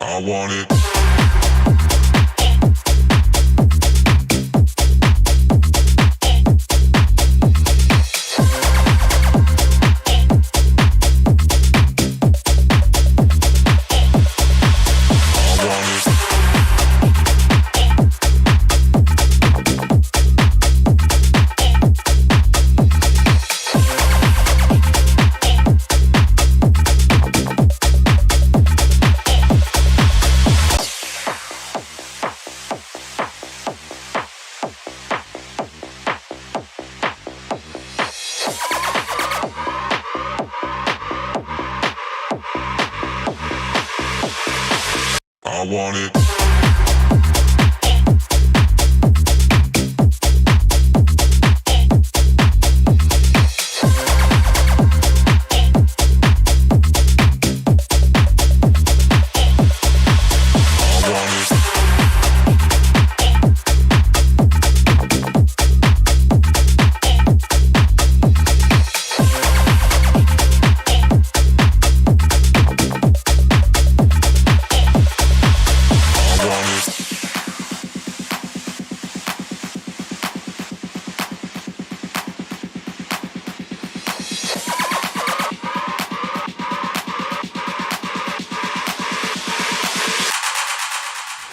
I want it. I want it.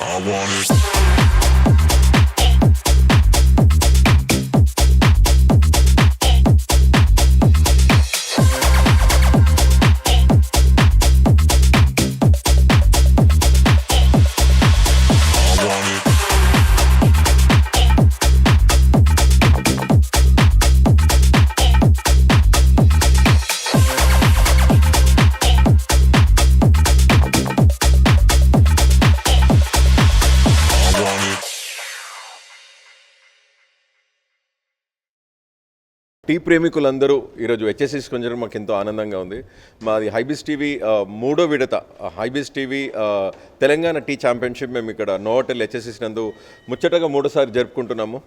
I want it. Tea ప్రేమికులందరూ ఈరోజు HSC కొంచెం మాకు ఎంతో ఆనందంగా ఉంది. మాది హైబీస్ టీవీ మూడో విడత HyBiz TV Telangana tea championship మేము ఇక్కడ నోవోటెల్ హెచ్ఎస్సి నందు ముచ్చటగా మూడోసారి జరుపుకుంటున్నాము.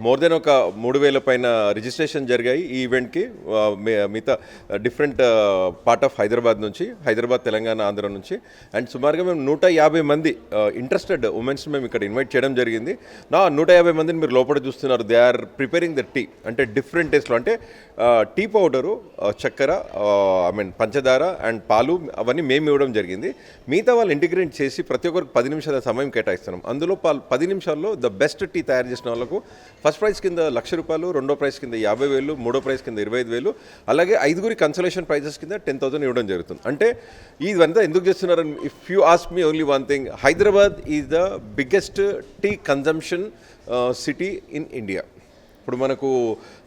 మోర్ దెన్ ఒక 3,000 పైన రిజిస్ట్రేషన్ జరిగాయి ఈ ఈవెంట్కి. మిగతా different part of Hyderabad Telangana Andhra నుంచి. అండ్ సుమారుగా మేము 150 మంది ఇంట్రెస్టెడ్ ఉమెన్స్ మేము ఇక్కడ ఇన్వైట్ చేయడం జరిగింది. 150 మందిని మీరు లోపల చూస్తున్నారు. They are preparing the tea, అంటే డిఫరెంట్ టేస్ట్లో, అంటే టీ పౌడరు, చక్కెర, పంచదార అండ్ పాలు అవన్నీ మేము ఇవ్వడం జరిగింది. మిగతా వాళ్ళు ఇంటిగ్రేట్ చేసి ప్రతి ఒక్కరికి 10 నిమిషాల సమయం కేటాయిస్తున్నాం. అందులో 10 నిమిషాల్లో ద బెస్ట్ టీ తయారు చేసిన వాళ్ళకు ఫస్ట్ ప్రైజ్ కింద ₹1,00,000, రెండో ప్రైజ్ కింద 50,000, మూడో ప్రైజ్ కింద 25,000, అలాగే 5గురి కన్సలేషన్ ప్రైజెస్ కింద 10,000 ఇవ్వడం జరుగుతుంది. అంటే ఇదంతా ఎందుకు చేస్తున్నారని if you ask me only one thing, Hyderabad is the biggest tea consumption city in India. ఇప్పుడు మనకు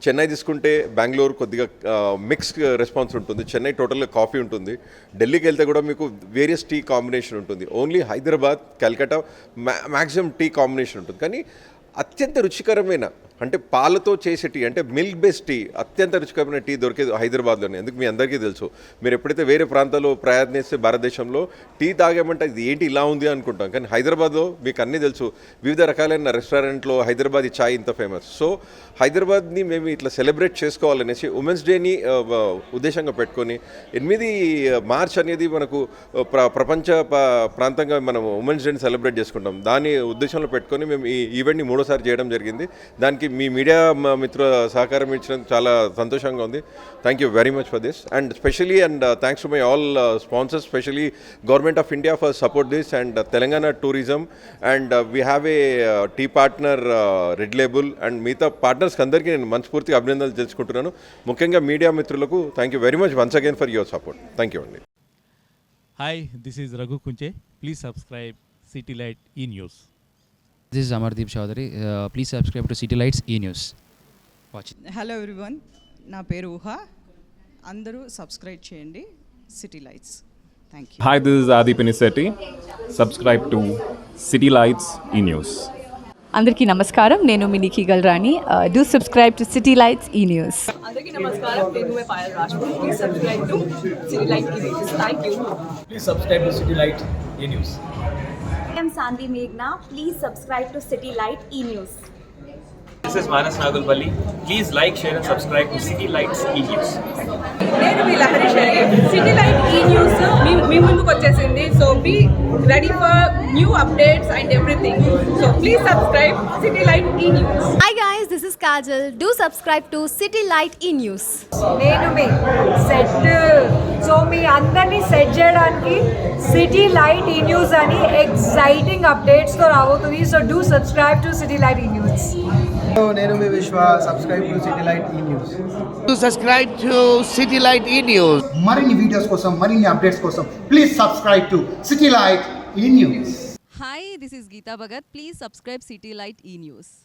చెన్నై తీసుకుంటే బెంగళూరు కొద్దిగా మిక్స్ రెస్పాన్స్ ఉంటుంది, చెన్నై టోటల్గా కాఫీ ఉంటుంది, ఢిల్లీకి వెళ్తే కూడా మీకు వేరియస్ టీ కాంబినేషన్ ఉంటుంది. Only Hyderabad, Calcutta maximum tea combination ఉంటుంది. కానీ అత్యంత రుచికరమైన, అంటే పాలతో చేసే టీ, అంటే మిల్క్ బేస్డ్ టీ, అత్యంత రుచికరమైన టీ దొరికేది హైదరాబాద్లోనే. ఎందుకు మీ అందరికీ తెలుసు. మీరు ఎప్పుడైతే వేరే ప్రాంతాల్లో ప్రయత్నిస్తే భారతదేశంలో టీ తాగామంటే ఇది ఏంటి ఇలా ఉంది అనుకుంటాం. కానీ హైదరాబాద్లో మీకు అన్నీ తెలుసు. వివిధ రకాలైన రెస్టారెంట్లో హైదరాబాదీ చాయ్ ఇంత ఫేమస్. సో హైదరాబాద్ని మేము ఇట్లా సెలబ్రేట్ చేసుకోవాలనేసి ఉమెన్స్ డేని ఉద్దేశంగా పెట్టుకొని 8 మార్చ్ అనేది మనకు ప్రపంచ ప్రాంతంగా మనం ఉమెన్స్ డేని సెలబ్రేట్ చేసుకుంటాం. దాని ఉద్దేశంలో పెట్టుకొని మేము ఈ ఈవెంట్ని 3వ సారి చేయడం జరిగింది. దానికి మీ మీడియా మిత్రుల సహకారం ఇచ్చినందుకు చాలా సంతోషంగా ఉంది. Thank you very much for this. And specially thanks to my all sponsors, specially government of India for support this, and Telangana tourism, and we have a tea partner red label, and మిగతా పార్ట్నర్స్కి అందరికీ నేను మనస్ఫూర్తిగా అభినందనలు తెలుసుకుంటున్నాను. ముఖ్యంగా మీడియా మిత్రులకు thank you very much once again for your support. Thank you అండి. Hi, this is Raghu Kunche. Please subscribe city light E news. This is Amardeep Chaudhary. Please subscribe to City Lights E-News. Watch it. Hello everyone, నా పేరు ఊహ. అందరూ subscribe చేయండి city lights. Thank you. Hi, this is Adi Pinisetti. Subscribe to City Lights E-News. అందరికీ నమస్కారం, నేను మీ Nikki Galrani. Do subscribe to city lights E news. అందరికీ నమస్కారం, నేను మీ Payal Rajput. Please subscribe to city light E news. Thank you. Please subscribe to City Light E-News. I am Sandhi Meghna. Please subscribe to City Light E-News. This is Manas Nagulpalli. Please like, share and subscribe to City Lights E-News. నేను మీ Lahari Sharif. City light E news మీ ముందుకు వచ్చేసింది. So be ready for new updates and everything. So please subscribe city light E news. Hi guys, this is Kajal. Do subscribe to City Light E-News. నేను మీ set. So మీ అందరినీ set చేయడానికి city light E news అని exciting అప్డేట్స్తో రాబోతుంది. So do subscribe to city light E news. నేను మీ విశ్వ. Subscribe to city light E news. Subscribe to city light E news. మరిన్ని videos కోసం, మరిన్ని అప్డేట్స్ కోసం please subscribe to city light E news. Hi, this is Geeta Bhagat. Please subscribe City Light E-News.